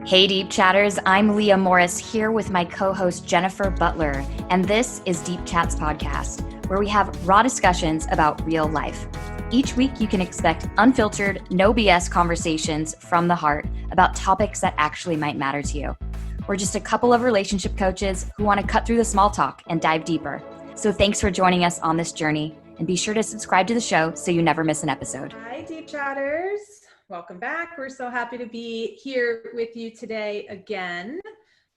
Hey Deep Chatters, I'm Leah Morris here with my co-host Jennifer Butler, and this is Deep Chats Podcast, where we have raw discussions about real life. Each week you can expect unfiltered, no BS conversations from the heart about topics that actually might matter to you. We're just a couple of relationship coaches who want to cut through the small talk and dive deeper. So thanks for joining us on this journey, and be sure to subscribe to the show so you never miss an episode. Hi, Deep Chatters. Welcome back. We're so happy to be here with you today again.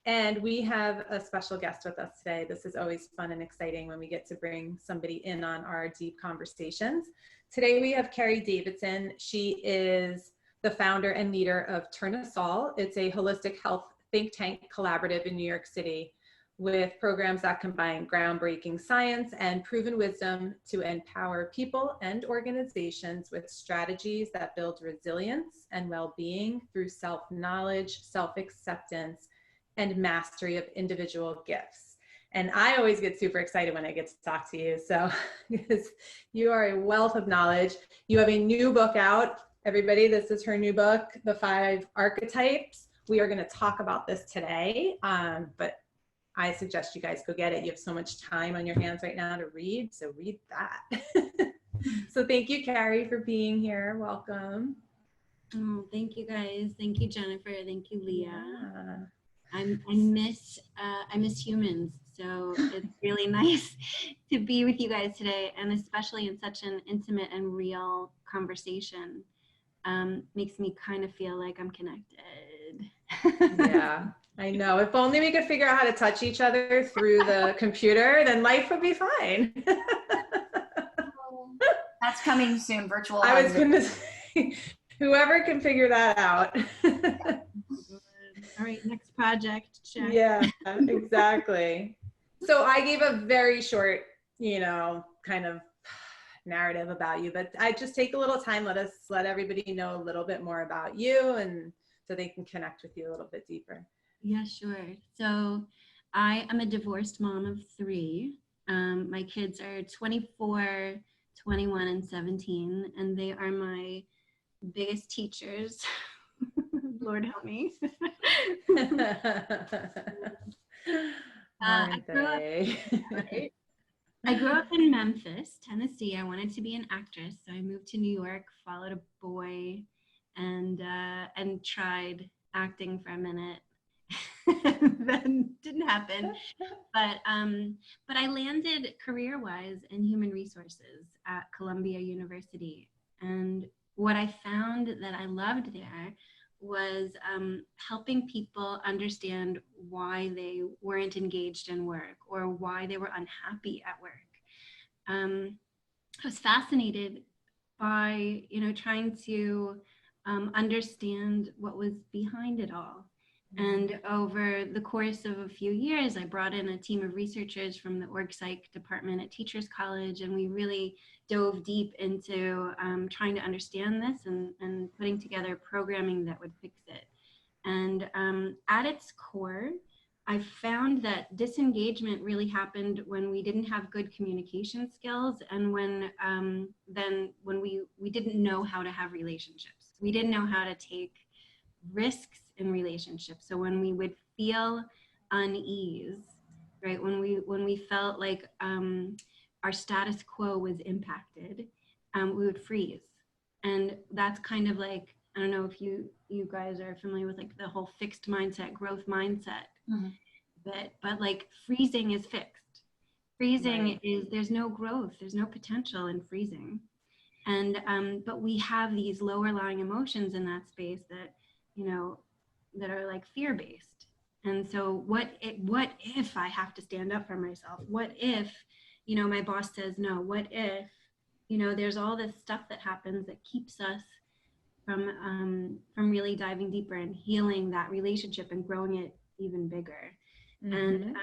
And we have a special guest with us today. This is always fun and exciting when we get to bring somebody in on our deep conversations. Today we have Carey Davidson. She is the founder and leader of Tournesol. It's a holistic health think tank collaborative in New York City with programs that combine groundbreaking science and proven wisdom to empower people and organizations with strategies that build resilience and well-being through self-knowledge, self-acceptance, and mastery of individual gifts. And I always get super excited when I get to talk to you. So because you are a wealth of knowledge. You have a new book out. Everybody, this is her new book, The Five Archetypes. We are going to talk about this today, but I suggest you guys go get it. You have so much time on your hands right now to read, so read that. So thank you, Carey, for being here. Welcome. Oh, thank you guys. Thank you, Jennifer. Thank you, Leah. Yeah. I miss humans, so it's really nice to be with you guys today, and especially in such an intimate and real conversation. Makes me kind of feel like I'm connected. Yeah. I know. If only we could figure out how to touch each other through the computer, then life would be fine. That's coming soon, virtual. I was going to say, whoever can figure that out. All right, next project. Check. Yeah, exactly. So I gave a very short, kind of narrative about you, but I just take a little time. Let everybody know a little bit more about you, and so they can connect with you a little bit deeper. Yeah, sure. So I am a divorced mom of 3. My kids are 24, 21, and 17, and they are my biggest teachers. Lord help me. I grew up in Memphis, Tennessee. I wanted to be an actress, so I moved to New York, followed a boy, and tried acting for a minute. Then didn't happen, but I landed career-wise in human resources at Columbia University, and what I found that I loved there was helping people understand why they weren't engaged in work or why they were unhappy at work. I was fascinated by trying to understand what was behind it all. And over the course of a few years, I brought in a team of researchers from the org psych department at Teachers College, and we really dove deep into trying to understand this and putting together programming that would fix it. And at its core, I found that disengagement really happened when we didn't have good communication skills, and when we didn't know how to have relationships. We didn't know how to take risks in relationships. So when we would feel unease, right, when we felt like our status quo was impacted, we would freeze. And that's kind of like, I don't know if you guys are familiar with like the whole fixed mindset, growth mindset, but like freezing is fixed. Freezing is, there's no growth, there's no potential in freezing. And but we have these lower lying emotions in that space that that are like fear-based. And so what if I have to stand up for myself? What if, my boss says no? What if, there's all this stuff that happens that keeps us from really diving deeper and healing that relationship and growing it even bigger. And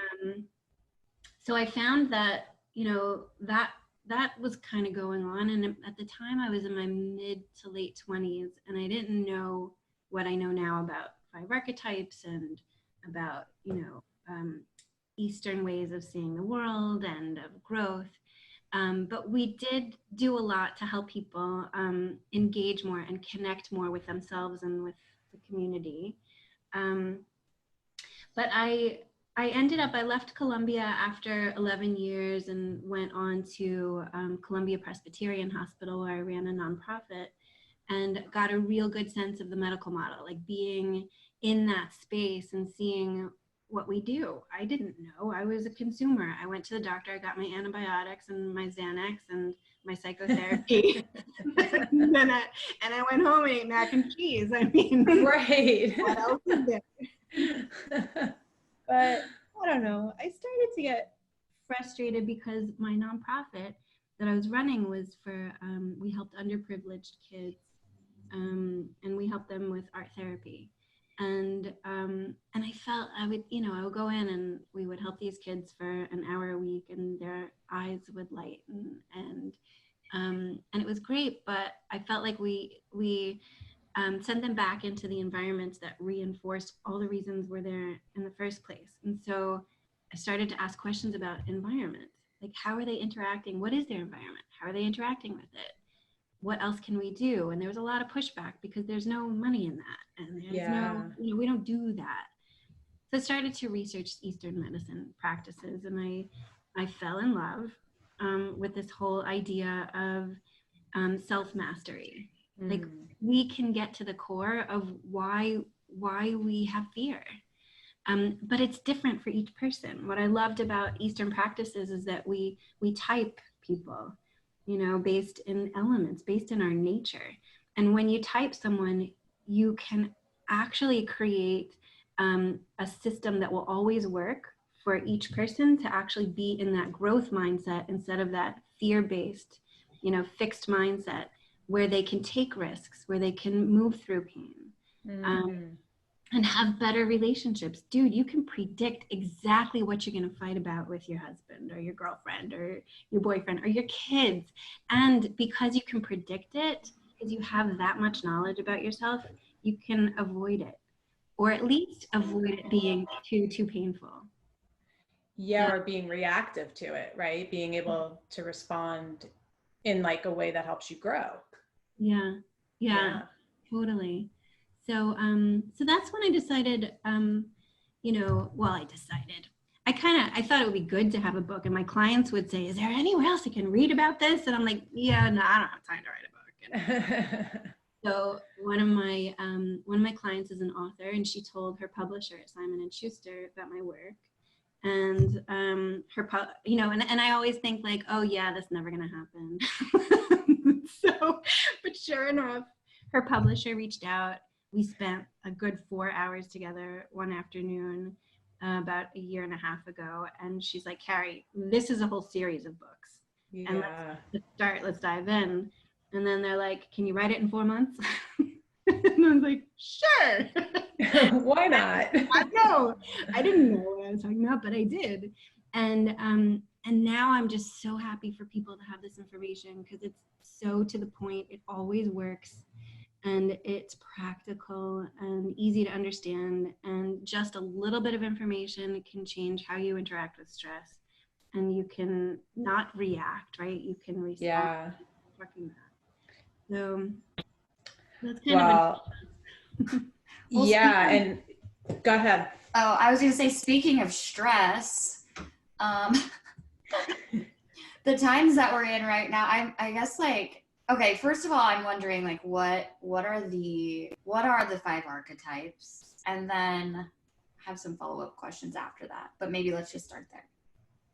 so I found that, that was kind of going on. And at the time I was in my mid to late 20s, and I didn't know what I know now about Five Archetypes and about, Eastern ways of seeing the world and of growth. But we did do a lot to help people engage more and connect more with themselves and with the community. But I left Columbia after 11 years and went on to Columbia Presbyterian Hospital, where I ran a nonprofit, and got a real good sense of the medical model, like being in that space and seeing what we do. I didn't know. I was a consumer. I went to the doctor, I got my antibiotics and my Xanax and my psychotherapy. and I went home and ate mac and cheese. I mean, right. What else is there? But I don't know. I started to get frustrated because my nonprofit that I was running was for, we helped underprivileged kids, and we helped them with art therapy. And I felt I would go in and we would help these kids for an hour a week, and their eyes would lighten, and it was great. But I felt like we sent them back into the environments that reinforced all the reasons we're there in the first place. And so I started to ask questions about environment, like how are they interacting? What is their environment? How are they interacting with it? What else can we do? And there was a lot of pushback because there's no money in that. And there's no, we don't do that. So I started to research Eastern medicine practices, and I fell in love with this whole idea of self-mastery. Like we can get to the core of why we have fear. But it's different for each person. What I loved about Eastern practices is that we type people, based in elements, based in our nature. And when you type someone, you can actually create a system that will always work for each person to actually be in that growth mindset instead of that fear-based, fixed mindset, where they can take risks, where they can move through pain, and have better relationships. Dude, you can predict exactly what you're gonna fight about with your husband or your girlfriend or your boyfriend or your kids. And because you can predict it, because you have that much knowledge about yourself, you can avoid it, or at least avoid it being too painful. Yeah, or being reactive to it, right? Being able to respond in like a way that helps you grow. Yeah, totally. So that's when I decided, I thought it would be good to have a book, and my clients would say, is there anywhere else I can read about this? And I'm like, yeah, no, I don't have time to write a book. So one of my clients is an author, and she told her publisher at Simon & Schuster about my work. And and I always think like, oh yeah, that's never gonna happen. But sure enough, her publisher reached out. We spent a good 4 hours together one afternoon about a year and a half ago, and she's like, Carey, this is a whole series of books, and let's dive in. And then they're like, can you write it in 4 months? And I was like, sure. Why not? I didn't know what I was talking about, but I did. And now I'm just so happy for people to have this information, because it's so to the point. It always works, and it's practical and easy to understand, and just a little bit of information can change how you interact with stress, and you can not react, right? You can respond. Yeah. So that's kind of yeah. And go ahead. Oh, I was going to say, speaking of stress, the times that we're in right now, I guess like, okay, first of all, I'm wondering like, what are the 5 archetypes? And then have some follow-up questions after that, but maybe let's just start there.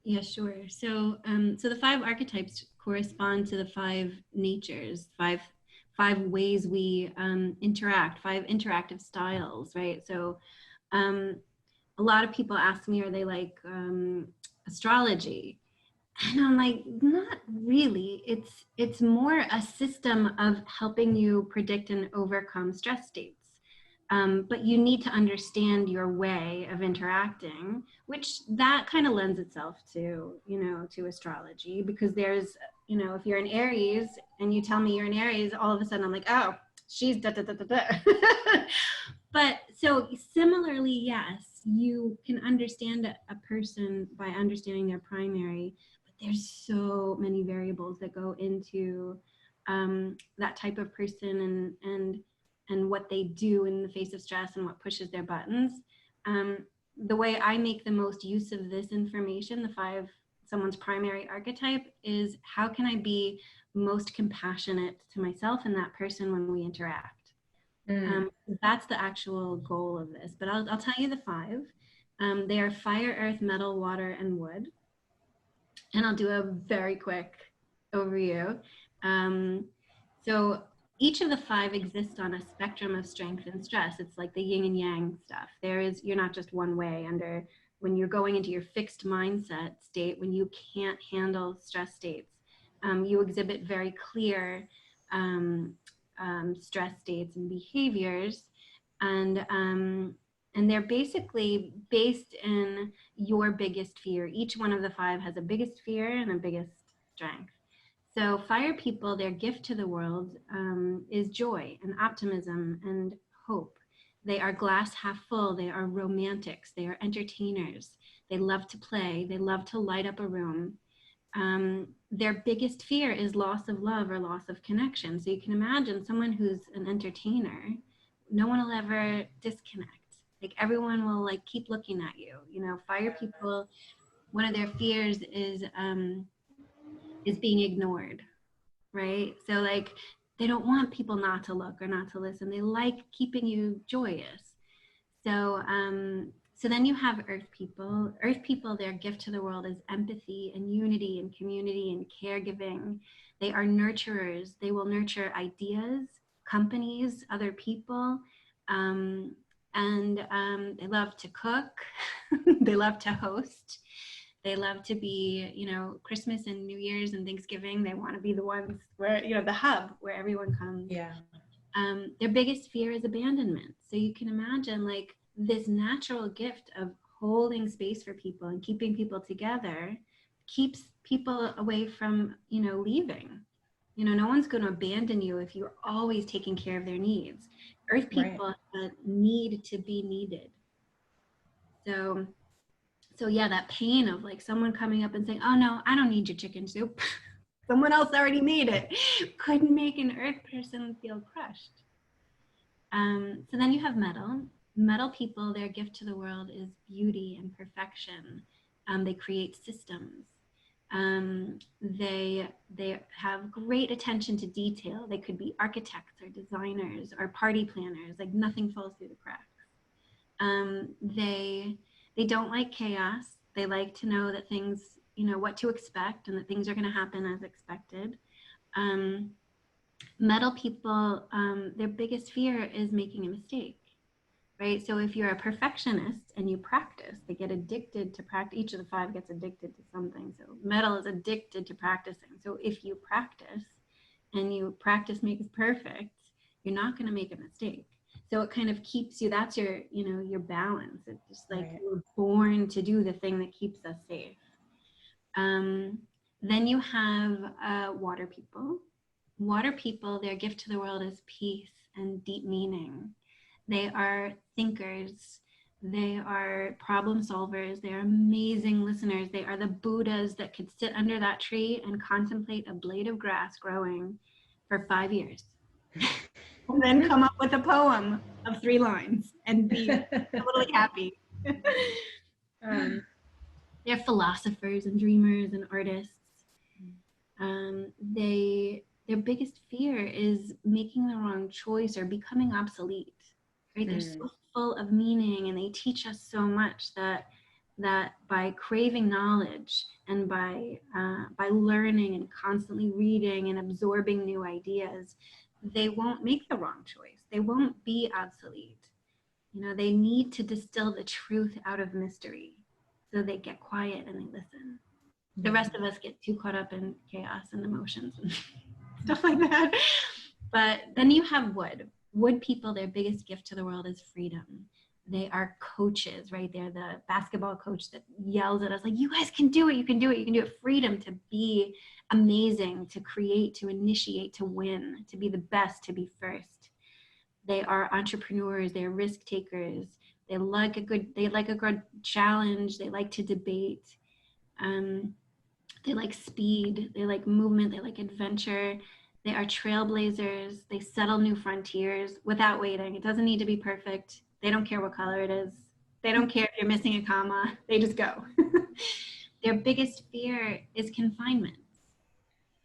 Yeah, sure. So the 5 archetypes correspond to the 5 natures, five ways we interact, 5 interactive styles, right? So a lot of people ask me, are they like astrology? And I'm like, not really. It's more a system of helping you predict and overcome stress states. But you need to understand your way of interacting, which that kind of lends itself to, to astrology, because there's, if you're an Aries and you tell me you're an Aries, all of a sudden I'm like, oh, she's da da da da da. But so similarly, yes, you can understand a person by understanding their primary, but there's so many variables that go into that type of person, and what they do in the face of stress and what pushes their buttons. The way I make the most use of this information, the 5, someone's primary archetype, is how can I be most compassionate to myself and that person when we interact. That's the actual goal of this. But I'll tell you the 5. They are fire, earth, metal, water, and wood. And I'll do a very quick overview. So each of the 5 exists on a spectrum of strength and stress. It's like the yin and yang stuff. You're not just one way. When you're going into your fixed mindset state, when you can't handle stress states, you exhibit very clear stress states and behaviors, and they're basically based in your biggest fear. Each one of the 5 has a biggest fear and a biggest strength. So fire people, their gift to the world is joy and optimism and hope. They are glass half full. They are romantics. They are entertainers. They love to play. They love to light up a room. Their biggest fear is loss of love or loss of connection. So you can imagine someone who's an entertainer, no one will ever disconnect. Like everyone will like keep looking at you. You know, fire people, one of their fears is being ignored, right? So like they don't want people not to look or not to listen. They like keeping you joyous. So then you have earth people. Earth people, their gift to the world is empathy and unity and community and caregiving. They are nurturers. They will nurture ideas, companies, other people. And they love to cook. They love to host. They love to be, you know, Christmas and New Year's and Thanksgiving. They want to be the ones where, you know, the hub where everyone comes. Yeah. Their biggest fear is abandonment. So you can imagine like this natural gift of holding space for people and keeping people together keeps people away from, you know, leaving. You know, no one's going to abandon you if you're always taking care of their needs. Earth people need to be needed. So yeah, that pain of like someone coming up and saying, oh no, I don't need your chicken soup. Someone else already made it. Couldn't make an earth person feel crushed. So then you have metal. Metal people, their gift to the world is beauty and perfection. They create systems. They have great attention to detail. They could be architects or designers or party planners, like nothing falls through the cracks. They don't like chaos. They like to know that things, you know, what to expect and that things are going to happen as expected. Metal people, their biggest fear is making a mistake, right? So if you're a perfectionist and you practice, they get addicted to practice. Each of the 5 gets addicted to something. So metal is addicted to practicing. So if you practice and you practice makes perfect, you're not going to make a mistake. So it kind of keeps you, that's your, you know, your balance. It's just like you're born to do the thing that keeps us safe. Then you have water people. Water people, their gift to the world is peace and deep meaning. They are thinkers. They are problem solvers. They are amazing listeners. They are the Buddhas that could sit under that tree and contemplate a blade of grass growing for 5 years. And then come up with a poem of 3 lines and be totally happy. They're philosophers and dreamers and artists. Their biggest fear is making the wrong choice or becoming obsolete. Right? They're so full of meaning, and they teach us so much that by craving knowledge and by learning and constantly reading and absorbing new ideas, they won't make the wrong choice. They won't be obsolete. You know, they need to distill the truth out of mystery. So they get quiet and they listen. The rest of us get too caught up in chaos and emotions and stuff like that. But then you have wood. Wood people, their biggest gift to the world is freedom. They are coaches, right? They're the basketball coach that yells at us like, you guys can do it, you can do it, you can do it. Freedom to be amazing, to create, to initiate, to win, to be the best, to be first. They are entrepreneurs, they're risk takers. They like a good challenge. They like to debate. They like speed. They like movement. They like adventure. They are trailblazers. They settle new frontiers without waiting. It doesn't need to be perfect. They don't care what color it is. They don't care if you're missing a comma. They just go. Their biggest fear is confinement.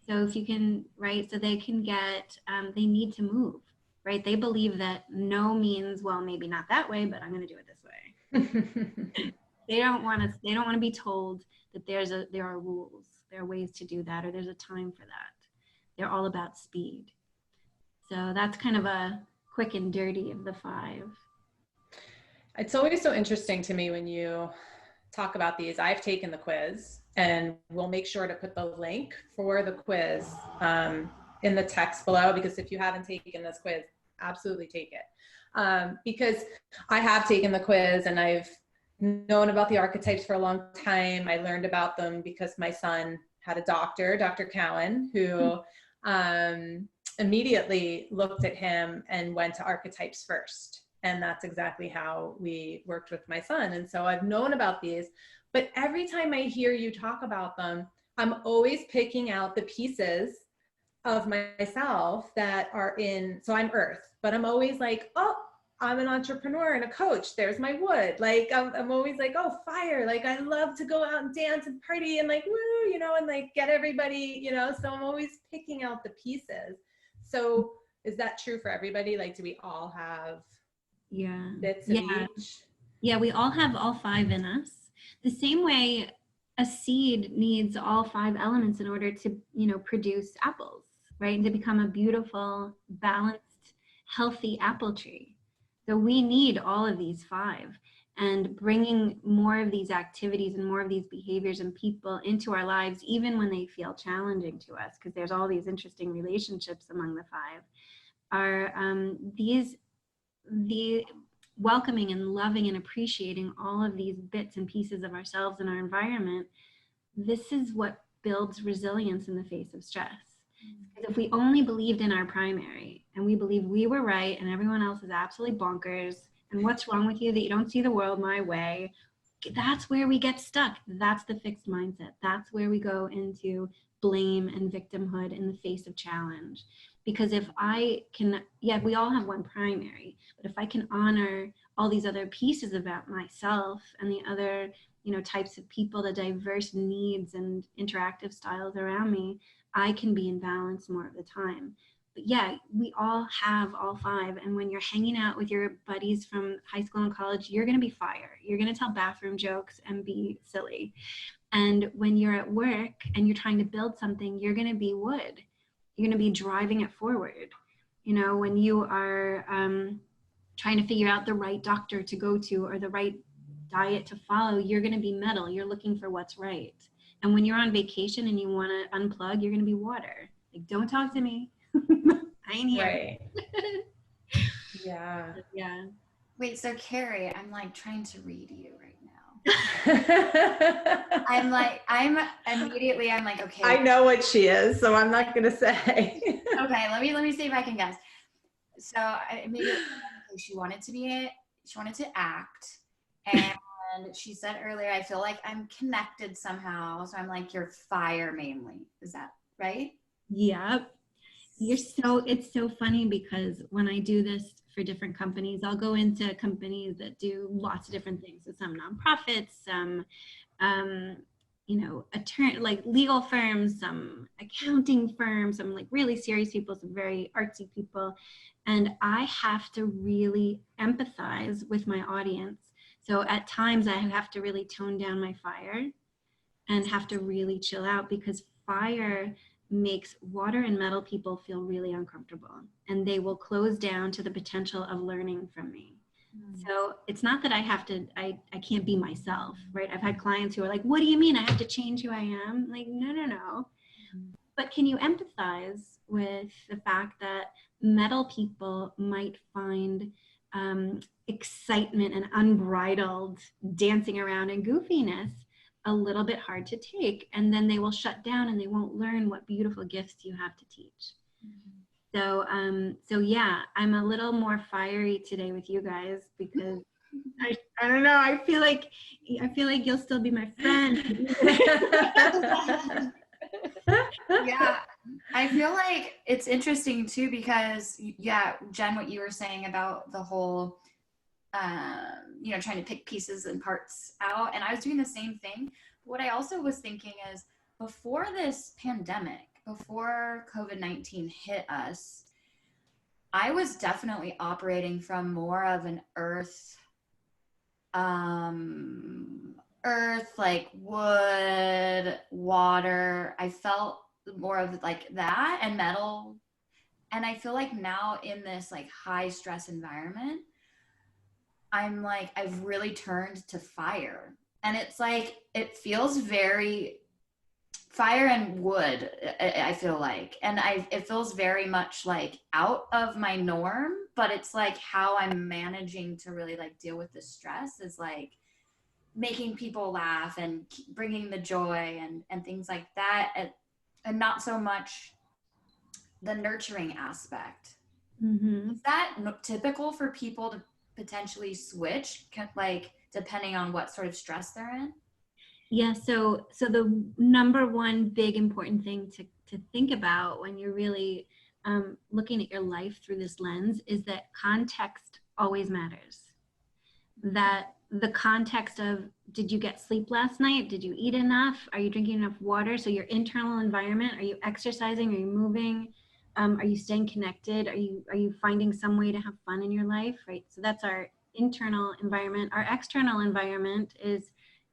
So if you can, right, so they can get, they need to move, right? They believe that no means, well, maybe not that way, but I'm going to do it this way. They don't want to be told that there are rules, there are ways to do that, or there's a time for that. They're all about speed. So that's kind of a quick and dirty of the 5. It's always so interesting to me when you talk about these. I've taken the quiz, and we'll make sure to put the link for the quiz in the text below, because if you haven't taken this quiz, absolutely take it. Because I have taken the quiz and I've known about the archetypes for a long time. I learned about them because my son had a doctor, Dr. Cowan, who immediately looked at him and went to archetypes first. And that's exactly how we worked with my son. And so I've known about these, but every time I hear you talk about them, I'm always picking out the pieces of myself that are in, so I'm earth, but I'm always like, oh, I'm an entrepreneur and a coach. There's my wood. Like, I'm always like, oh, fire. Like, I love to go out and dance and party and like, woo, you know, and like get everybody, you know, so I'm always picking out the pieces. So is that true for everybody? Like, do we all have bits of each? Yeah, we all have all 5 in us. The same way a seed needs all 5 elements in order to, you know, produce apples, right? And to become a beautiful, balanced, healthy apple tree. So we need all of these 5, and bringing more of these activities and more of these behaviors and people into our lives, even when they feel challenging to us, because there's all these interesting relationships among the 5, are the welcoming and loving and appreciating all of these bits and pieces of ourselves and our environment. This is what builds resilience in the face of stress. Because if we only believed in our primary and we believe we were right and everyone else is absolutely bonkers and what's wrong with you that you don't see the world my way, that's where we get stuck. That's the fixed mindset. That's where we go into blame and victimhood in the face of challenge. Because if I can, we all have one primary, but if I can honor all these other pieces about myself and the other, you know, types of people, the diverse needs and interactive styles around me, I can be in balance more of the time. But yeah, we all have all 5. And when you're hanging out with your buddies from high school and college, you're going to be fire. You're going to tell bathroom jokes and be silly. And when you're at work and you're trying to build something, you're going to be wood. You're going to be driving it forward. You know, when you are trying to figure out the right doctor to go to or the right diet to follow, you're going to be metal. You're looking for what's right. And when you're on vacation and you want to unplug, you're going to be water. Like, don't talk to me. I ain't here. Right. Yeah. Yeah. Wait, so Carey, I'm like trying to read you right now. I'm like, okay. I know what she is, so I'm not going to say. Okay, let me see if I can guess. So maybe she wanted to act, and she said earlier, I feel like I'm connected somehow. So I'm like, you're fire mainly. Is that right? Yep. It's so funny because when I do this for different companies, I'll go into companies that do lots of different things. So some nonprofits, some, like legal firms, some accounting firms, some like really serious people, some very artsy people. And I have to really empathize with my audience. So at times I have to really tone down my fire and have to really chill out, because fire makes water and metal people feel really uncomfortable, and they will close down to the potential of learning from me. So it's not that I can't be myself, right? I've had clients who are like, what do you mean I have to change who I am? Like, no. But can you empathize with the fact that metal people might find excitement and unbridled dancing around and goofiness a little bit hard to take, and then they will shut down and they won't learn what beautiful gifts you have to teach. So yeah, I'm a little more fiery today with you guys because I don't know, I feel like you'll still be my friend. Yeah, I feel like it's interesting too, because yeah, Jen, what you were saying about the whole, trying to pick pieces and parts out. And I was doing the same thing. But what I also was thinking is, before this pandemic, before COVID-19 hit us, I was definitely operating from more of an earth, like wood, water. I felt more of like that, and metal. And I feel like now in this like high stress environment, I'm like, I've really turned to fire. And it's like, it feels very fire and wood, I feel like. And it feels very much like out of my norm, but it's like how I'm managing to really like deal with the stress is like making people laugh and bringing the joy and things like that. And not so much the nurturing aspect. Mm-hmm. Is that typical for people to potentially switch, like depending on what sort of stress they're in? Yeah, so the number one big important thing to think about when you're really looking at your life through this lens is that context always matters. That the context of, did you get sleep last night? Did you eat enough? Are you drinking enough water? So your internal environment, are you exercising? Are you moving? Are you staying connected? Are you finding some way to have fun in your life, right? So that's our internal environment. Our external environment is,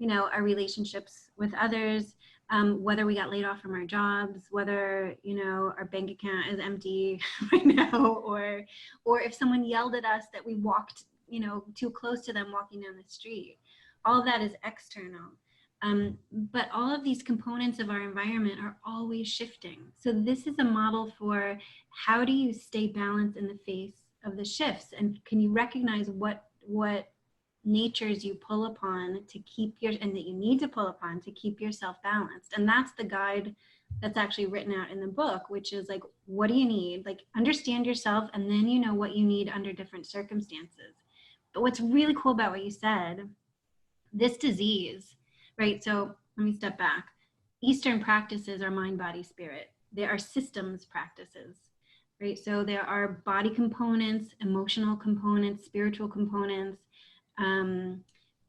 our relationships with others, whether we got laid off from our jobs, whether, our bank account is empty right now, or if someone yelled at us that we walked, too close to them walking down the street. All of that is external. But all of these components of our environment are always shifting. So this is a model for how do you stay balanced in the face of the shifts, and can you recognize what natures you pull upon to keep and that you need to pull upon to keep yourself balanced. And that's the guide that's actually written out in the book, which is like, what do you need? Like, understand yourself, and then you know what you need under different circumstances. But what's really cool about what you said, this disease, right? So let me step back. Eastern practices are mind, body, spirit. They are systems practices, right? So there are body components, emotional components, spiritual components,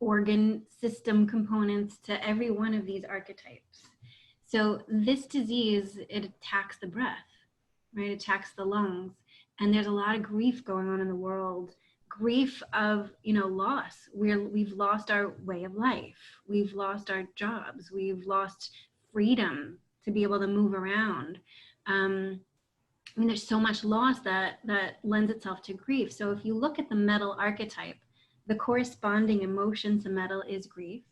organ system components to every one of these archetypes. So this disease, it attacks the breath, right? It attacks the lungs. And there's a lot of grief going on in the world. Grief of, loss. We've lost our way of life. We've lost our jobs. We've lost freedom to be able to move around. There's so much loss that lends itself to grief. So if you look at the metal archetype, the corresponding emotion to metal is grief.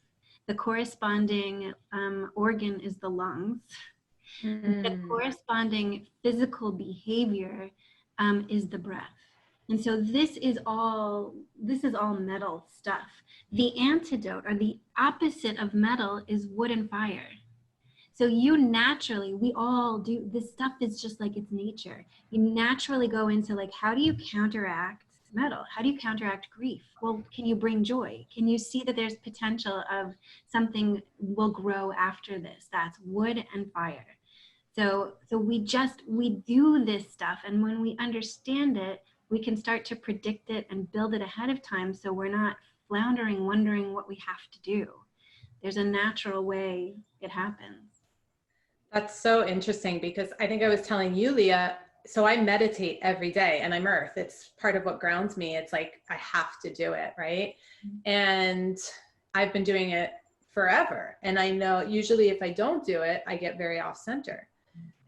The corresponding organ is the lungs. The corresponding physical behavior is the breath. And so this is all metal stuff. The antidote, or the opposite of metal, is wood and fire. So you naturally, we all do, this stuff is just like it's nature. You naturally go into like, how do you counteract metal? How do you counteract grief? Well, can you bring joy? Can you see that there's potential of something will grow after this? That's wood and fire. So we do this stuff. And when we understand it, we can start to predict it and build it ahead of time, so we're not floundering, wondering what we have to do. There's a natural way it happens. That's so interesting, because I think I was telling you, Leah, so I meditate every day, and I'm earth. It's part of what grounds me. It's like, I have to do it, right? And I've been doing it forever. And I know usually if I don't do it, I get very off center.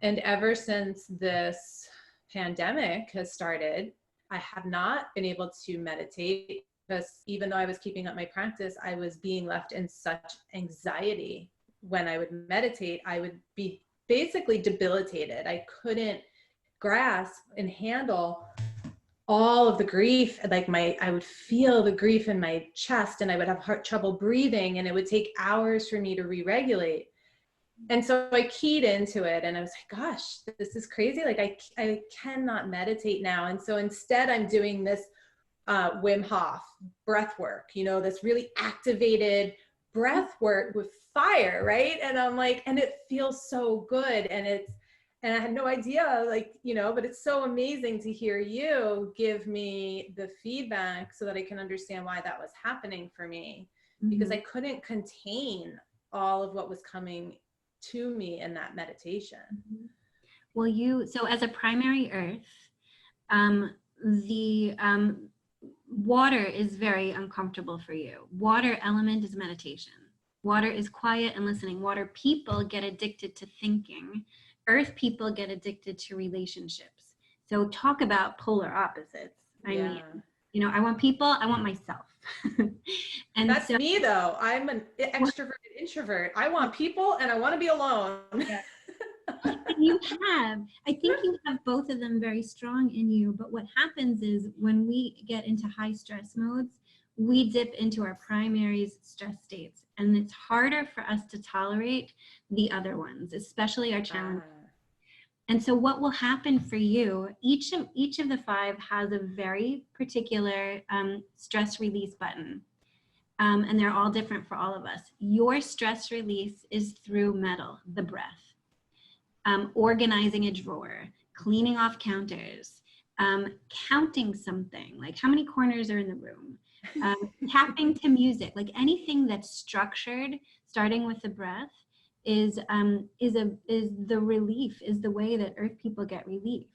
And ever since this pandemic has started, I have not been able to meditate, because even though I was keeping up my practice, I was being left in such anxiety. When I would meditate, I would be basically debilitated. I couldn't grasp and handle all of the grief. Like I would feel the grief in my chest, and I would have trouble breathing, and it would take hours for me to re-regulate. And so I keyed into it, and I was like, gosh, this is crazy. Like I cannot meditate now. And so instead I'm doing this Wim Hof breath work, this really activated breath work with fire, right? And I'm like, and it feels so good. And And I had no idea, like, you know, but it's so amazing to hear you give me the feedback so that I can understand why that was happening for me, because I couldn't contain all of what was coming to me in that meditation. Well, so as a primary earth, the water is very uncomfortable for you. Water element is meditation. Water is quiet and listening. Water people get addicted to thinking. Earth people get addicted to relationships. So talk about polar opposites. I mean, you know, I want people, I want myself. And that's so, me though. I'm an extroverted introvert. I want people and I want to be alone. Yeah. I think you have both of them very strong in you, but what happens is when we get into high stress modes, we dip into our primaries stress states, and it's harder for us to tolerate the other ones, especially our challenge. And so what will happen for you, each of the five has a very particular stress release button. And they're all different for all of us. Your stress release is through metal, the breath. Organizing a drawer, cleaning off counters, counting something, like how many corners are in the room, tapping to music, like anything that's structured, starting with the breath, is the relief, is the way that earth people get relief.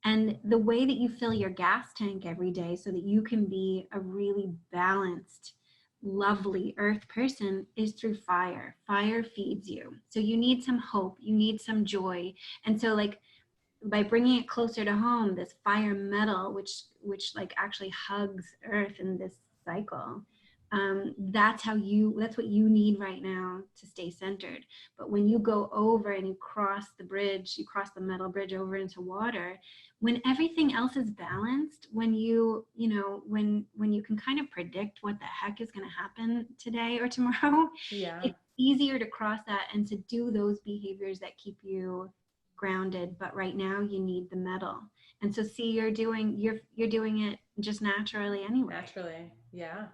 And the way that you fill your gas tank every day so that you can be a really balanced, lovely earth person is through fire. Fire feeds you. So you need some hope, you need some joy. And so like by bringing it closer to home, this fire metal, which like actually hugs earth in this cycle, that's what you need right now to stay centered. But when you go over and you cross the metal bridge over into water, when everything else is balanced, when you can kind of predict what the heck is going to happen today or tomorrow, it's easier to cross that and to do those behaviors that keep you grounded. But right now you need the metal. And so see, you're doing it just naturally anyway. Naturally. Yeah.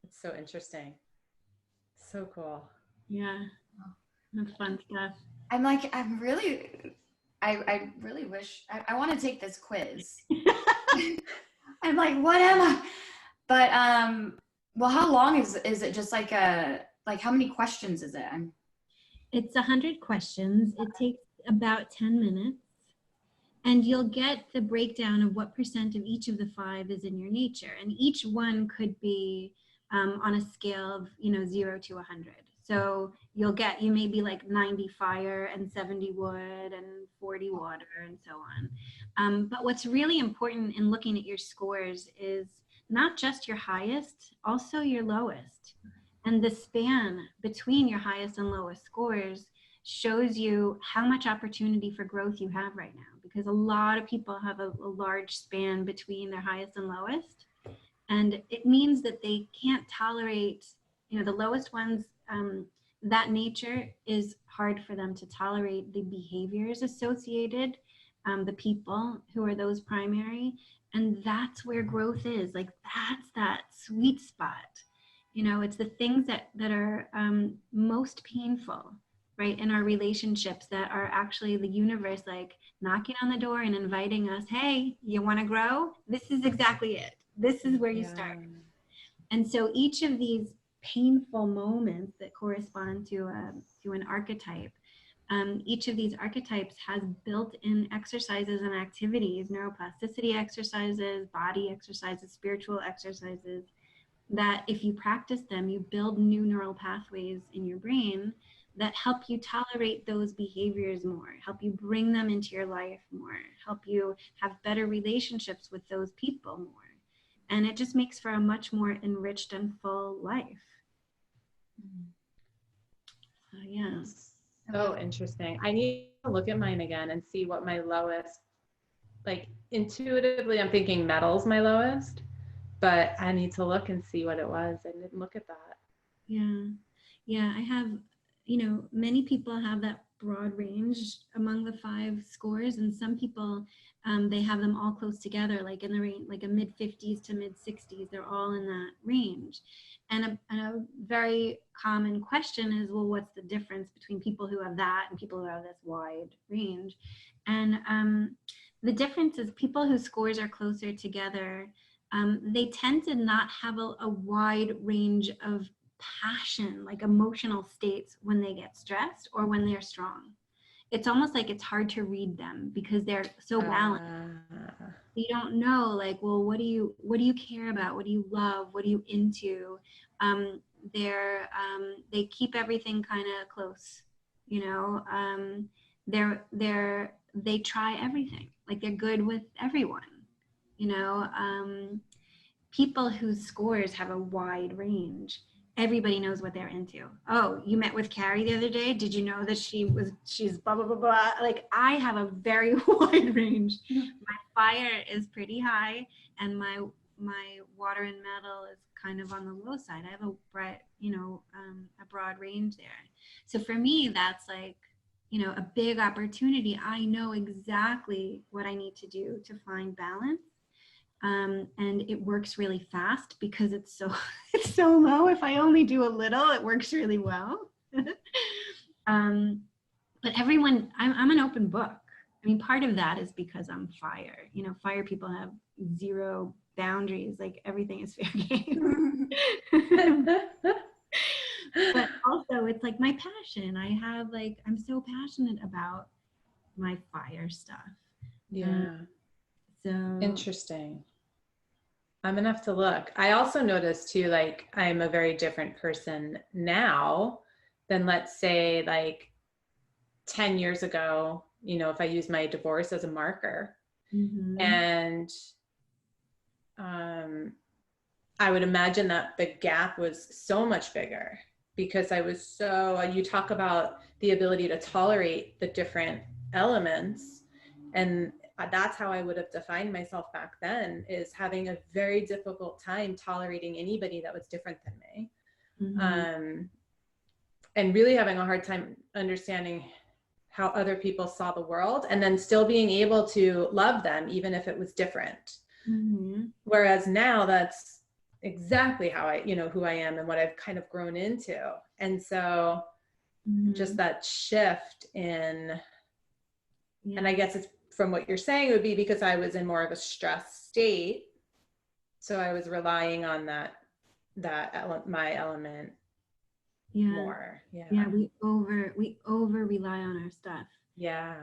It's so interesting. So cool. Yeah. That's fun stuff. I really wish I want to take this quiz. I'm like, what am I? But well, how long is it? Just like how many questions is it? It's 100 questions. It takes about 10 minutes. And you'll get the breakdown of what percent of each of the five is in your nature. And each one could be on a scale of 0 to 100. So you may be like 90 fire and 70 wood and 40 water and so on. But what's really important in looking at your scores is not just your highest, also your lowest. And the span between your highest and lowest scores shows you how much opportunity for growth you have right now, because a lot of people have a large span between their highest and lowest. And it means that they can't tolerate, the lowest ones, that nature is hard for them to tolerate the behaviors associated, the people who are those primary. And that's where growth is. Like, that's that sweet spot. It's the things that are most painful, right, in our relationships, that are actually the universe like knocking on the door and inviting us, hey, you want to grow? This is exactly it. This is where you start. And so each of these painful moments that correspond to an archetype, each of these archetypes has built-in exercises and activities, neuroplasticity exercises, body exercises, spiritual exercises, that if you practice them, you build new neural pathways in your brain that help you tolerate those behaviors more, help you bring them into your life more, help you have better relationships with those people more. And it just makes for a much more enriched and full life. So, yeah. So interesting. I need to look at mine again and see what my lowest, like intuitively, I'm thinking metal's my lowest, but I need to look and see what it was. I didn't look at that. Yeah. Yeah. I have, many people have that broad range among the five scores, and some people they have them all close together, like in the range, like a mid 50s to mid 60s. They're all in that range. And a very common question is, well, what's the difference between people who have that and people who have this wide range? And the difference is people whose scores are closer together, they tend to not have a wide range of passion, like emotional states when they get stressed or when they're strong. It's almost like it's hard to read them because they're so balanced. You don't know, like, well, what do you care about? What do you love? What are you into? They keep everything kind of close, you know. They try everything. Like, they're good with everyone, you know. People whose scores have a wide range, everybody knows what they're into. Oh, you met with Carey the other day. Did you know that she's blah, blah, blah, blah. Like, I have a very wide range. My fire is pretty high, and my water and metal is kind of on the low side. I have a broad range there. So for me, that's like, you know, a big opportunity. I know exactly what I need to do to find balance. And it works really fast because it's so low. If I only do a little, it works really well. But everyone, I'm an open book. I mean, part of that is because I'm fire. You know, fire people have zero boundaries. Like, everything is fair game. But also, it's like my passion. I'm so passionate about my fire stuff. Yeah. So interesting. I'm gonna have to look. I also noticed too, like, I'm a very different person now than, let's say, like 10 years ago, you know, if I use my divorce as a marker. Mm-hmm. And I would imagine that the gap was so much bigger because I was you talk about the ability to tolerate the different elements, and that's how I would have defined myself back then, is having a very difficult time tolerating anybody that was different than me. Mm-hmm. And really having a hard time understanding how other people saw the world, and then still being able to love them even if it was different. Mm-hmm. Whereas now that's exactly how who I am and what I've kind of grown into. And so just that shift in, and I guess it's, from what you're saying, it would be because I was in more of a stress state. So I was relying on my element more. Yeah, we over rely on our stuff. Yeah.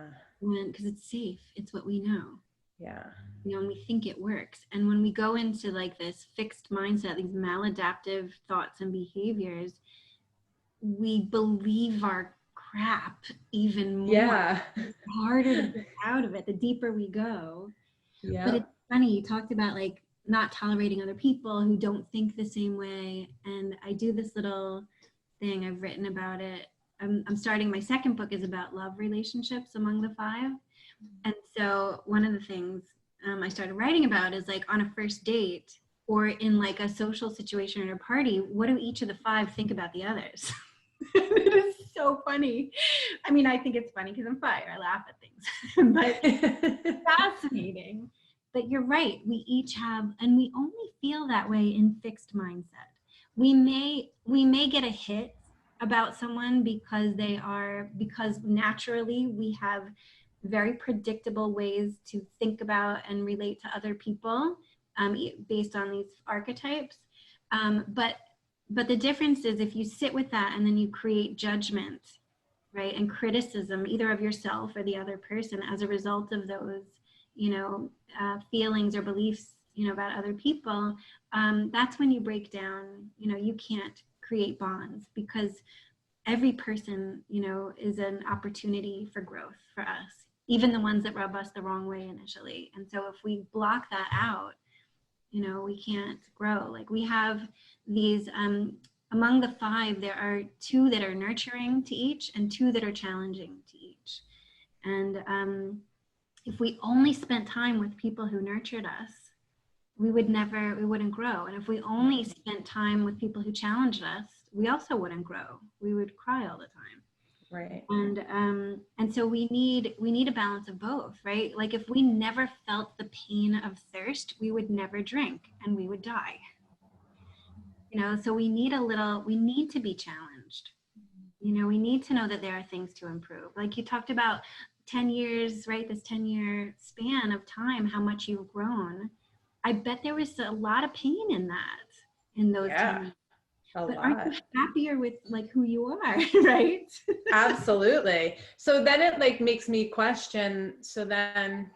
Because it's safe. It's what we know. Yeah. You know, and we think it works. And when we go into like this fixed mindset, these maladaptive thoughts and behaviors, we believe our crap even more. Yeah. It's harder to get out of it the deeper we go. Yeah. But it's funny, you talked about like not tolerating other people who don't think the same way. And I do this little thing, I've written about it. I'm starting, my second book is about love relationships among the five. And so one of the things I started writing about is, like, on a first date or in like a social situation or a party, what do each of the five think about the others? It is so funny. I mean, I think it's funny because I'm fire. I laugh at things, but it's fascinating. But you're right. We each have, and we only feel that way in fixed mindset. We may get a hit about someone because naturally we have very predictable ways to think about and relate to other people based on these archetypes. But the difference is if you sit with that and then you create judgment, right, and criticism either of yourself or the other person as a result of those, feelings or beliefs, about other people, that's when you break down. You can't create bonds because every person, is an opportunity for growth for us, even the ones that rub us the wrong way initially. And so if we block that out, we can't grow. Like, we have these, among the five, there are 2 that are nurturing to each and 2 that are challenging to each. And if we only spent time with people who nurtured us, we wouldn't grow. And if we only spent time with people who challenged us, we also wouldn't grow. We would cry all the time. Right. And so we need a balance of both, right? Like if we never felt the pain of thirst, we would never drink and we would die. You know, so we need to be challenged. You know, we need to know that there are things to improve. Like you talked about 10 years, right? This 10-year span of time, how much you've grown. I bet there was a lot of pain in those 10 years. But aren't you happier with like who you are, right? Absolutely. So then it like makes me question, so then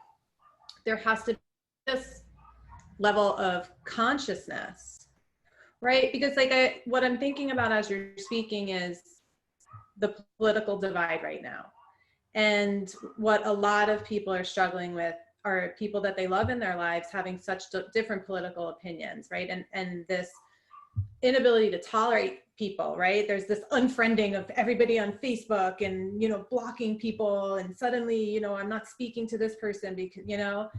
there has to be this level of consciousness, right? Because like what I'm thinking about as you're speaking is the political divide right now. And what a lot of people are struggling with are people that they love in their lives having such different political opinions, right? And this inability to tolerate people, right? There's this unfriending of everybody on Facebook and, you know, blocking people, and suddenly, you know, I'm not speaking to this person because, you know,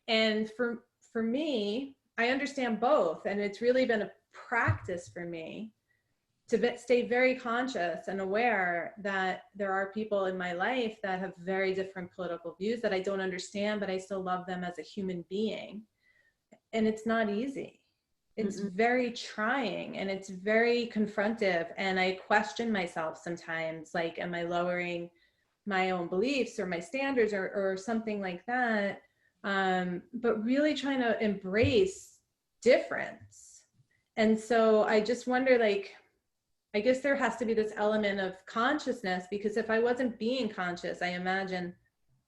and for me, I understand both. And it's really been a practice for me to stay very conscious and aware that there are people in my life that have very different political views that I don't understand, but I still love them as a human being. And it's not easy. It's very trying and it's very confrontive. And I question myself sometimes, like, am I lowering my own beliefs or my standards or something like that? But really trying to embrace difference. And so I just wonder, like, I guess there has to be this element of consciousness, because if I wasn't being conscious, I imagine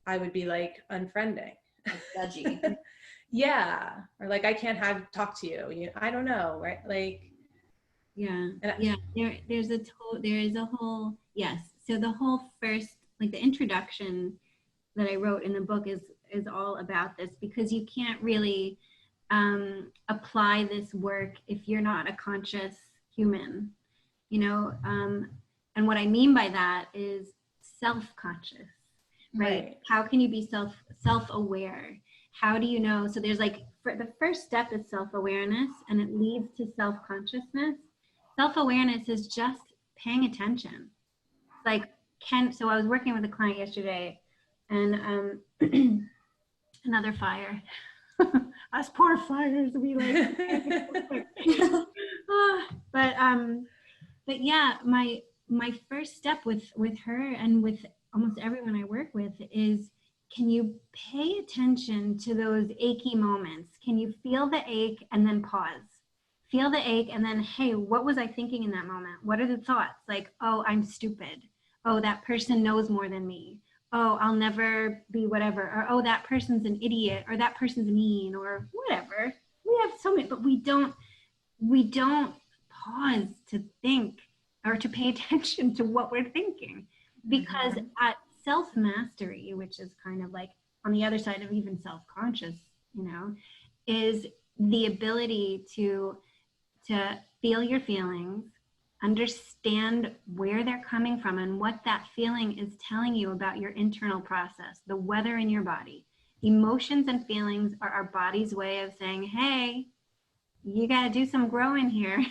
I would be like unfriending. Judgy. Yeah. Or like, I can't talk to you. I don't know. Right. Like, yeah. There is a whole, yes. So the whole first, like the introduction that I wrote in the book is all about this, because you can't really apply this work if you're not a conscious human, you know. And what I mean by that is self-conscious, right? How can you be self-aware? How do you know? So there's like, the first step is self-awareness, and it leads to self-consciousness. Self-awareness is just paying attention. Like, so I was working with a client yesterday, and another fire. Us poor fires, we like. But yeah, my first step with her and with almost everyone I work with is, can you pay attention to those achy moments? Can you feel the ache and then pause? Feel the ache and then, hey, what was I thinking in that moment? What are the thoughts? Like, oh, I'm stupid. Oh, that person knows more than me. Oh, I'll never be whatever. Or, oh, that person's an idiot, or that person's mean, or whatever. We have so many, but we don't pause to think or to pay attention to what we're thinking. Because at self-mastery, which is kind of like on the other side of even self-conscious, you know, is the ability to feel your feelings, understand where they're coming from and what that feeling is telling you about your internal process, the weather in your body. Emotions and feelings are our body's way of saying, hey, you got to do some growing here.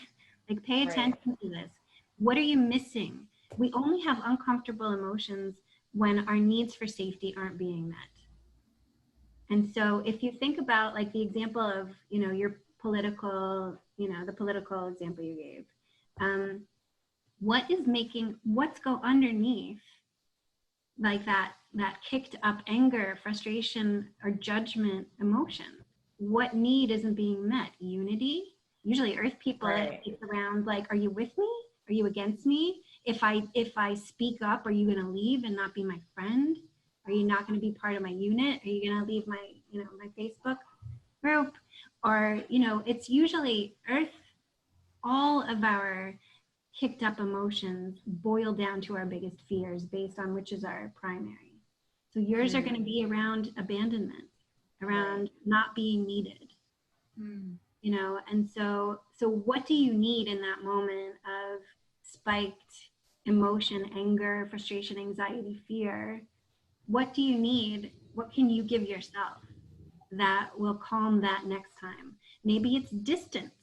Like, pay attention to this. What are you missing? We only have uncomfortable emotions when our needs for safety aren't being met. And so if you think about like the example of, you know, your political, you know, the political example you gave, what's go underneath like that kicked up anger, frustration, or judgment emotion? What need isn't being met? Unity? Usually earth people, it's around like, are you with me? Are you against me? If I speak up, are you going to leave and not be my friend? Are you not going to be part of my unit? Are you going to leave my, you know, my Facebook group? Or, you know, it's usually earth. All of our kicked up emotions boil down to our biggest fears based on which is our primary. So yours are going to be around abandonment, around not being needed, you know. And so what do you need in that moment of spiked emotion, anger, frustration, anxiety, fear? What do you need? What can you give yourself that will calm that next time? Maybe it's distance.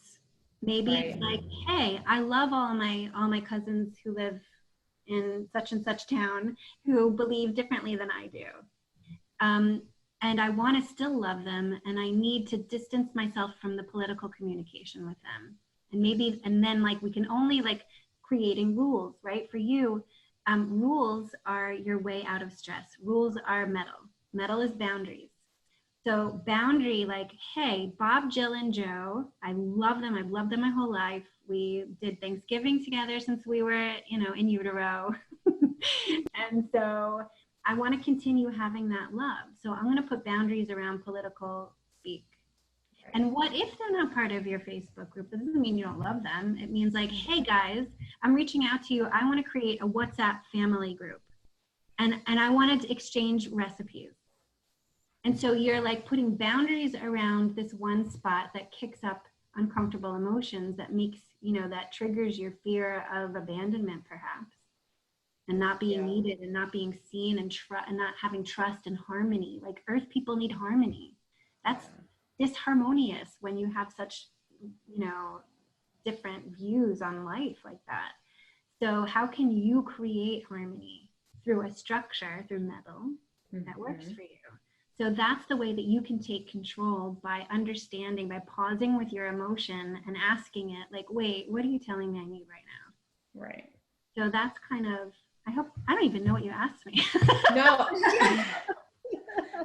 Maybe it's like, hey, I love all my cousins who live in such and such town who believe differently than I do. And I want to still love them, and I need to distance myself from the political communication with them. And then like we can only like creating rules, right? For you, rules are your way out of stress. Rules are metal. Metal is boundaries. So boundary, like, hey, Bob, Jill, and Joe, I love them. I've loved them my whole life. We did Thanksgiving together since we were, in utero. And so I want to continue having that love. So I'm going to put boundaries around political speak. Right. And what if they're not part of your Facebook group? That doesn't mean you don't love them. It means like, hey guys, I'm reaching out to you. I want to create a WhatsApp family group. And I wanted to exchange recipes. And so you're like putting boundaries around this one spot that kicks up uncomfortable emotions that makes, that triggers your fear of abandonment perhaps, and not being needed and not being seen and not having trust and harmony. Like earth people need harmony. That's disharmonious when you have such, different views on life like that. So how can you create harmony through a structure, through metal that works for you? So that's the way that you can take control, by understanding, by pausing with your emotion and asking it like, wait, what are you telling me I need right now? Right. So that's kind of, I don't even know what you asked me. No,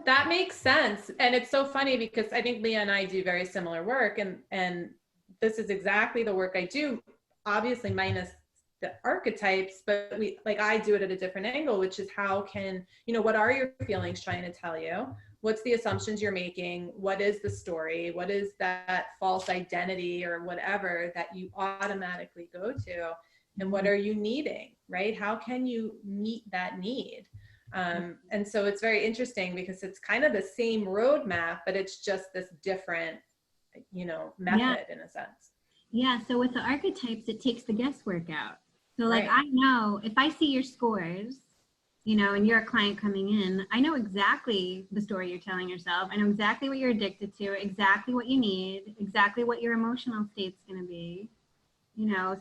that makes sense. And it's so funny because I think Leah and I do very similar work, and this is exactly the work I do, obviously minus the archetypes, but I do it at a different angle, which is how can, what are your feelings trying to tell you? What's the assumptions you're making? What is the story? What is that false identity or whatever that you automatically go to? And what are you needing, right? How can you meet that need? And so it's very interesting because it's kind of the same roadmap, but it's just this different, method in a sense. Yeah. So with the archetypes, it takes the guesswork out. So like, Right. I know if I see your scores, and you're a client coming in, I know exactly the story you're telling yourself. I know exactly what you're addicted to, exactly what you need, exactly what your emotional state's going to be,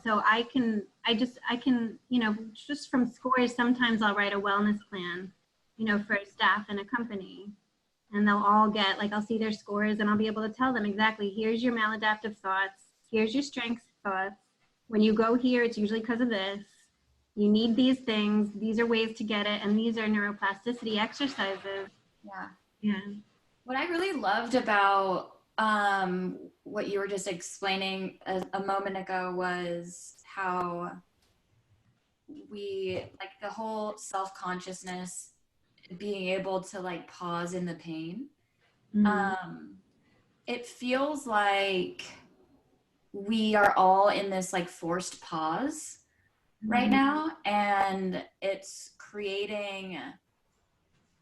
so I can, just from scores, sometimes I'll write a wellness plan, for staff in a company, and they'll all get, like, I'll see their scores and I'll be able to tell them exactly, here's your maladaptive thoughts, here's your strengths thoughts. When you go here, it's usually because of this. You need these things. These are ways to get it. And these are neuroplasticity exercises. Yeah. What I really loved about what you were just explaining a moment ago was how we, like, the whole self-consciousness, being able to like pause in the pain. It feels like we are all in this like forced pause right now, and it's creating,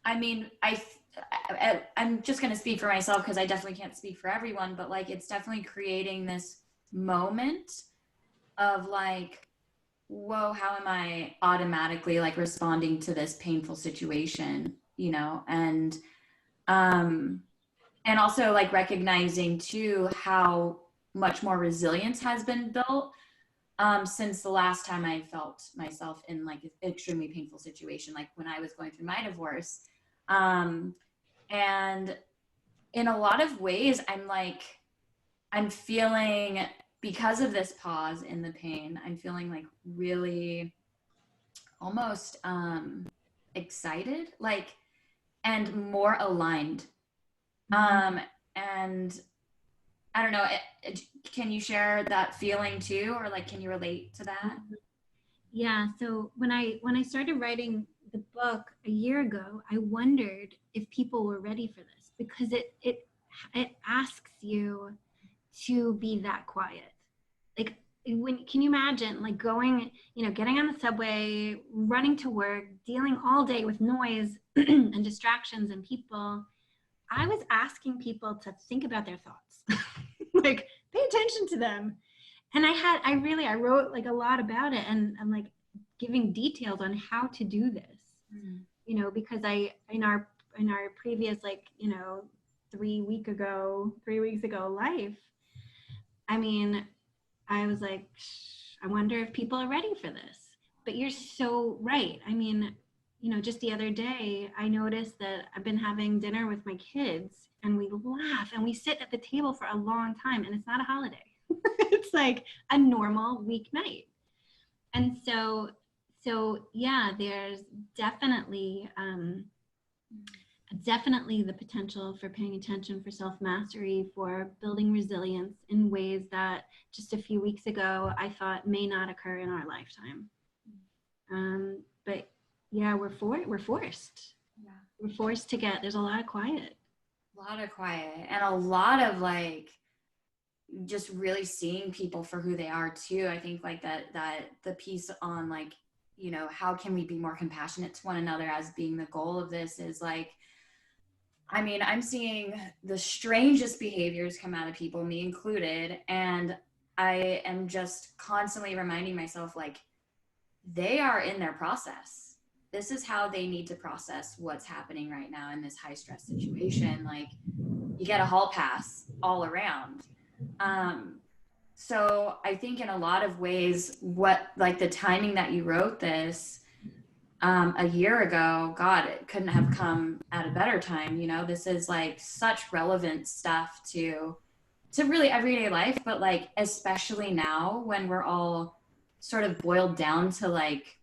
I'm just going to speak for myself because I definitely can't speak for everyone, but like it's definitely creating this moment of like, whoa, how am I automatically like responding to this painful situation, and also like recognizing too how much more resilience has been built since the last time I felt myself in like an extremely painful situation, like when I was going through my divorce. And in a lot of ways, I'm feeling, because of this pause in the pain, I'm feeling like really almost excited, like, and more aligned. And I don't know, can you share that feeling too? Or like, can you relate to that? Yeah. So when I started writing the book a year ago, I wondered if people were ready for this, because it asks you to be that quiet. Like, can you imagine like going, getting on the subway, running to work, dealing all day with noise and distractions and people. I was asking people to think about their thoughts, like pay attention to them. And I wrote like a lot about it, and I'm like giving details on how to do this, because in our previous, 3 weeks ago life, I was like, I wonder if people are ready for this. But you're so right. I mean, just the other day, I noticed that I've been having dinner with my kids and we laugh and we sit at the table for a long time, and it's not a holiday. It's like a normal weeknight. And so yeah, there's definitely the potential for paying attention, for self-mastery, for building resilience in ways that just a few weeks ago I thought may not occur in our lifetime. But yeah, we're forced. Yeah. We're forced to there's a lot of quiet. And a lot of like just really seeing people for who they are too. I think like that the piece on like, how can we be more compassionate to one another as being the goal of this is like, I mean, I'm seeing the strangest behaviors come out of people, me included, and I am just constantly reminding myself like, they are in their process. This is how they need to process what's happening right now in this high stress situation. Like, you get a hall pass all around. So I think in a lot of ways, what like the timing that you wrote this a year ago, God, it couldn't have come at a better time. This is like such relevant stuff to really everyday life, but like especially now when we're all sort of boiled down to like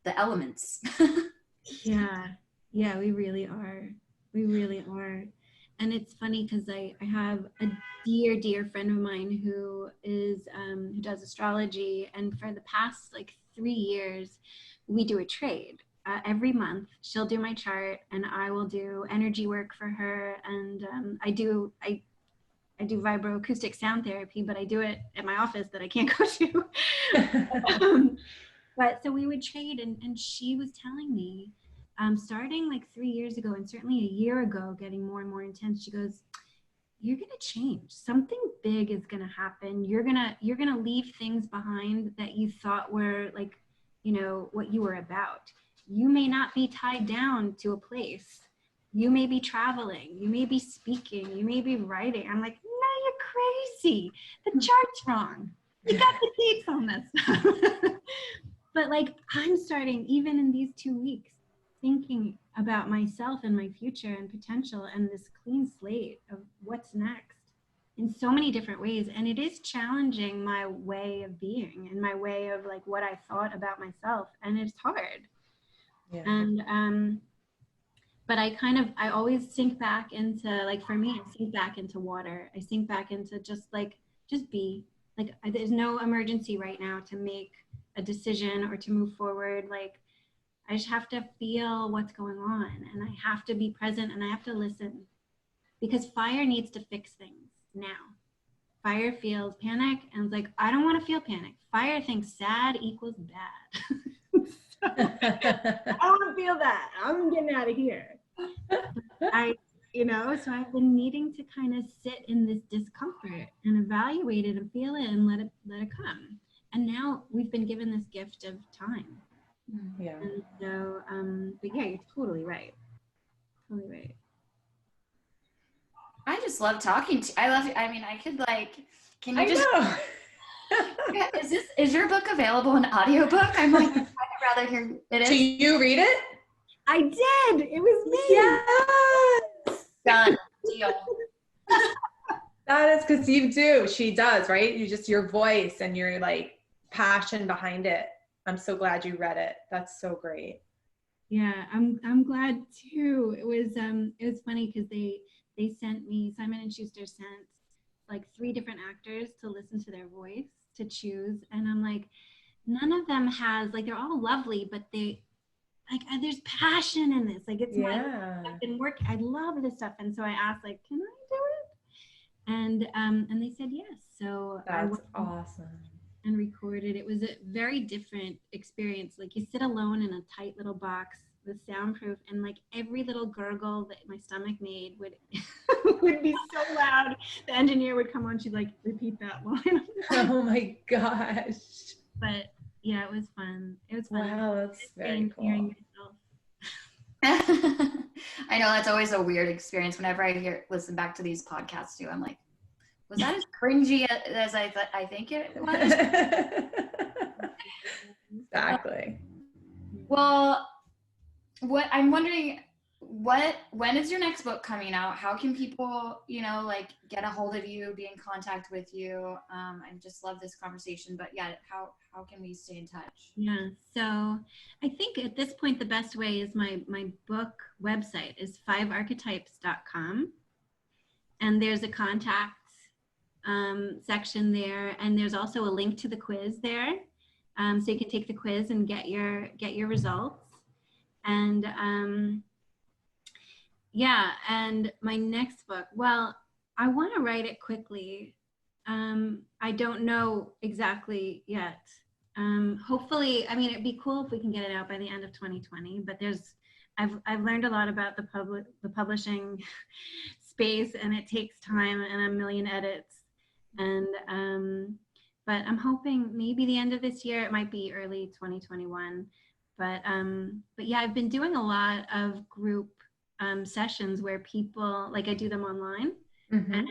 the elements. Yeah, we really are. And it's funny because I have a dear friend of mine who does astrology, and for the past like 3 years we do a trade. Every month she'll do my chart and I will do energy work for her, and I do vibroacoustic sound therapy, but I do it at my office that I can't go to. But so we would trade, and she was telling me, starting like 3 years ago, and certainly a year ago, getting more and more intense, she goes, you're going to change. Something big is going to happen. You're going to leave things behind that you thought were like, what you were about. You may not be tied down to a place. You may be traveling. You may be speaking. You may be writing. I'm like, no, you're crazy. The chart's wrong. You got the dates on that stuff. But like, I'm starting, even in these 2 weeks, thinking about myself and my future and potential and this clean slate of what's next in so many different ways. And it is challenging my way of being and my way of like what I thought about myself. And it's hard. Yeah. And, but I always sink back into, like, for me, I sink back into water. I sink back into just be. Like, there's no emergency right now to make a decision or to move forward. Like, I just have to feel what's going on, and I have to be present, and I have to listen, because fire needs to fix things now. Fire feels panic, and it's like, I don't want to feel panic. Fire thinks sad equals bad. I don't want to feel that. I'm getting out of here. So I've been needing to kind of sit in this discomfort and evaluate it and feel it and let it come. And now we've been given this gift of time. Yeah. And so, but yeah, you're totally right. Totally right. I just love talking to you. I could like, can you is your book available in audiobook? I'm like, I'd rather hear it. Do you read it? I did. It was me. Yes. Done. Deal. That is because you do. She does, right? Your voice and your like passion behind it. I'm so glad you read it. That's so great. Yeah, I'm glad too. It was funny because they sent me, Simon & Schuster sent like 3 different actors to listen to their voice to choose, and I'm like, none of them has, like, they're all lovely, but they like, there's passion in this. Like, it's I've been working. I love this stuff, and so I asked, like, can I do it? And they said yes. So that's awesome. And recorded. It was a very different experience. Like, you sit alone in a tight little box with soundproof, and like every little gurgle that my stomach made would be so loud. The engineer would come on, she'd like repeat that line. Oh my gosh. But yeah, it was fun. It was fun. Wow, that's very cool. I know that's always a weird experience whenever I listen back to these podcasts too. I'm like, was that as cringy as I think it was? Exactly. Well, what I'm wondering, when is your next book coming out? How can people, like get a hold of you, be in contact with you? I just love this conversation, but yeah, how can we stay in touch? Yeah, so I think at this point, the best way is my book website is fivearchetypes.com. And there's a contact section there. And there's also a link to the quiz there. So you can take the quiz and get your results. And yeah, and my next book, well, I want to write it quickly. I don't know exactly yet. Hopefully, I mean, it'd be cool if we can get it out by the end of 2020, but I've learned a lot about the publishing space, and it takes time and a million edits. And, but I'm hoping maybe the end of this year. It might be early 2021, but yeah, I've been doing a lot of group sessions where people, like I do them online, and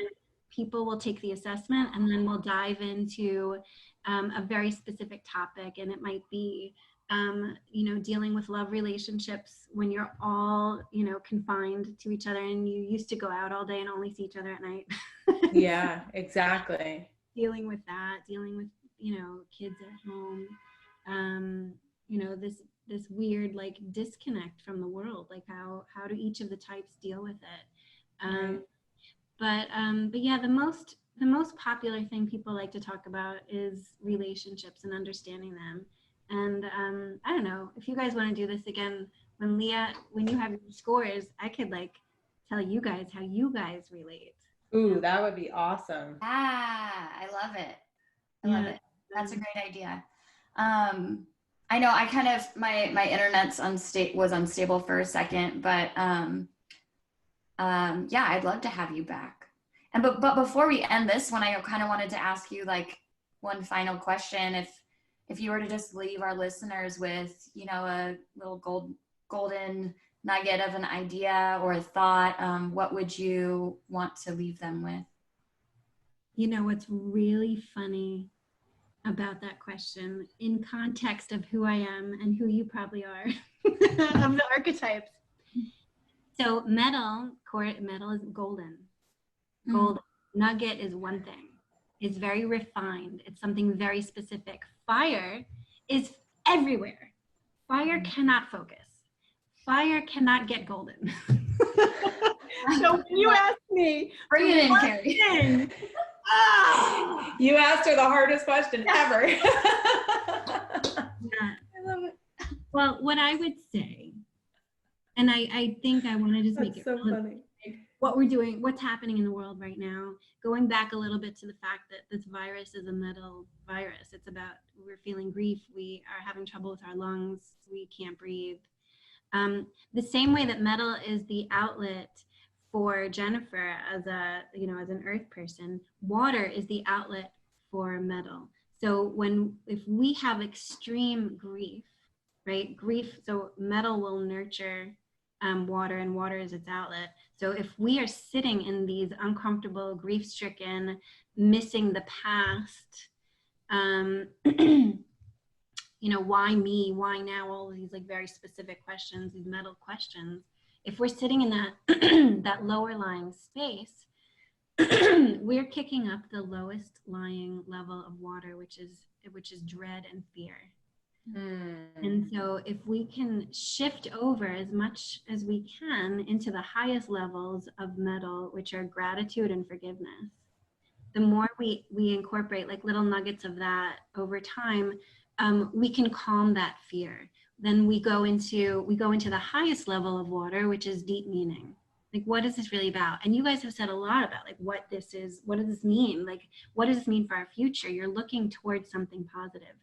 people will take the assessment, and then we'll dive into a very specific topic. And it might be, dealing with love relationships when you're all, confined to each other, and you used to go out all day and only see each other at night. Yeah, exactly. Dealing with that, dealing with, kids at home, this weird like disconnect from the world, like how do each of the types deal with it? Right. But yeah, the most popular thing people like to talk about is relationships and understanding them. And I don't know if you guys want to do this again when you have your scores, I could like tell you guys how you guys relate. Ooh, that would be awesome. I love it. I love it. That's a great idea. I know I kind of, my internet's was unstable for a second, but yeah, I'd love to have you back. And but before we end this one, I kind of wanted to ask you like one final question. If you were to just leave our listeners with, a little golden nugget of an idea or a thought, what would you want to leave them with? What's really funny about that question in context of who I am and who you probably are of the archetypes. So metal is golden. Golden. Nugget is one thing. It's very refined. It's something very specific. Fire is everywhere. Fire cannot focus. Fire cannot get golden. So when you ask me, bring it in, Carey. You asked her the hardest question ever. Yeah. I love it. Well, what I would say, and I think I want to just make it so funny. What we're doing, what's happening in the world right now, going back a little bit to the fact that this virus is a metal virus. It's about, we're feeling grief, we are having trouble with our lungs, we can't breathe. The same way that metal is the outlet for Jennifer as as an earth person, water is the outlet for metal. So if we have extreme grief, right? So metal will nurture water, and water is its outlet. So if we are sitting in these uncomfortable, grief-stricken, missing the past, why me, why now, all of these like very specific questions, these metal questions, if we're sitting in that that lower lying space, we're kicking up the lowest lying level of water, which is dread and fear. And so if we can shift over as much as we can into the highest levels of metal, which are gratitude and forgiveness, the more we incorporate like little nuggets of that over time, we can calm that fear. Then we go into the highest level of water, which is deep meaning. Like, what is this really about? And you guys have said a lot about like what this is, what does this mean? Like, what does this mean for our future? You're looking towards something positive.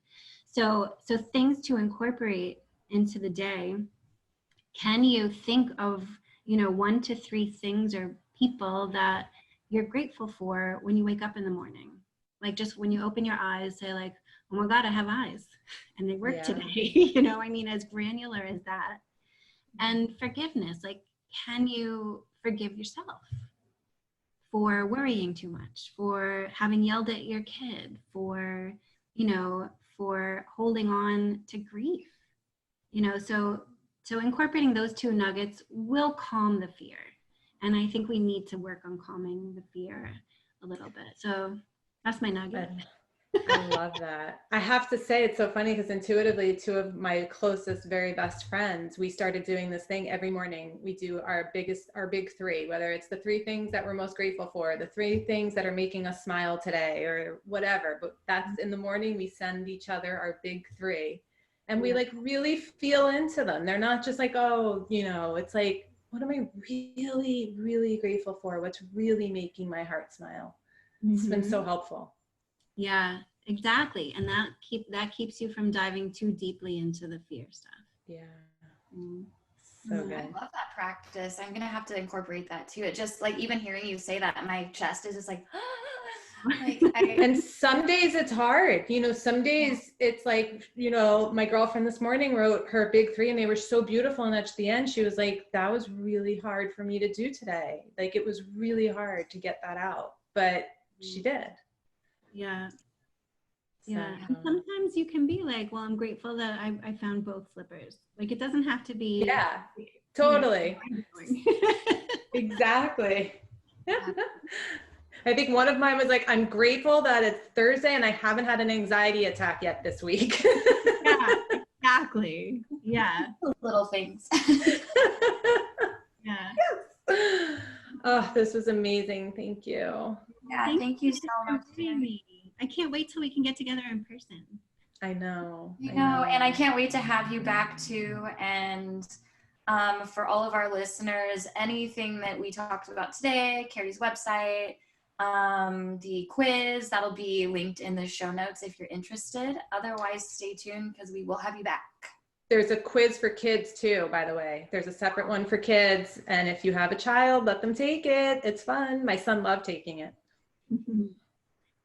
So things to incorporate into the day. Can you think of, 1 to 3 things or people that you're grateful for when you wake up in the morning? Like just when you open your eyes, say like, oh my God, I have eyes and they work today. As granular as that. And forgiveness, like, can you forgive yourself for worrying too much, for having yelled at your kid, for, for holding on to grief. You know, so incorporating those two nuggets will calm the fear. And I think we need to work on calming the fear a little bit. So that's my nugget. I love that. I have to say, it's so funny because intuitively, two of my closest, very best friends, we started doing this thing every morning. We do our big three, whether it's the three things that we're most grateful for, the three things that are making us smile today or whatever. But that's in the morning, we send each other our big three and we like really feel into them. They're not just like, oh, you know, it's like, what am I really, really grateful for? What's really making my heart smile? It's been so helpful. Yeah, exactly. And that keeps you from diving too deeply into the fear stuff. Yeah. So good. I love that practice. I'm going to have to incorporate that too. It just like, even hearing you say that, my chest is just like, and some days it's hard, you know, some days it's like, you know, my girlfriend this morning wrote her big three and they were so beautiful. And at the end, she was like, that was really hard for me to do today. Like, it was really hard to get that out, but she did. Yeah. So, Yeah. And sometimes you can be like, well, I'm grateful that I found both slippers. Like, it doesn't have to be. Yeah, totally. You know, Exactly. I think one of mine was like, I'm grateful that it's Thursday and I haven't had an anxiety attack yet this week. Yeah, exactly. Yeah. little things. Yeah. Yes. Oh, this was amazing. Thank you. Yeah, thank you so much. I can't wait till we can get together in person. I know. And I can't wait to have you back too. And for all of our listeners, anything that we talked about today, Carey's website, the quiz, that'll be linked in the show notes if you're interested. Otherwise, stay tuned because we will have you back. There's a quiz for kids too, by the way. There's a separate one for kids. And if you have a child, let them take it. It's fun. My son loved taking it.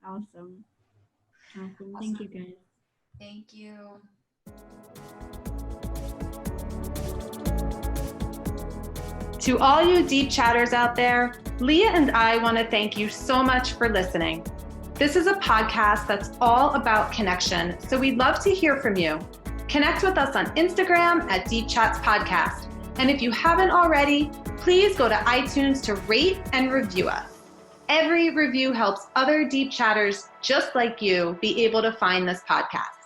Awesome. Thank you, guys. Thank you. To all you deep chatters out there, Leah and I want to thank you so much for listening. This is a podcast that's all about connection, so we'd love to hear from you. Connect with us on Instagram at Deep Chats Podcast. And if you haven't already, please go to iTunes to rate and review us. Every review helps other deep chatters just like you be able to find this podcast.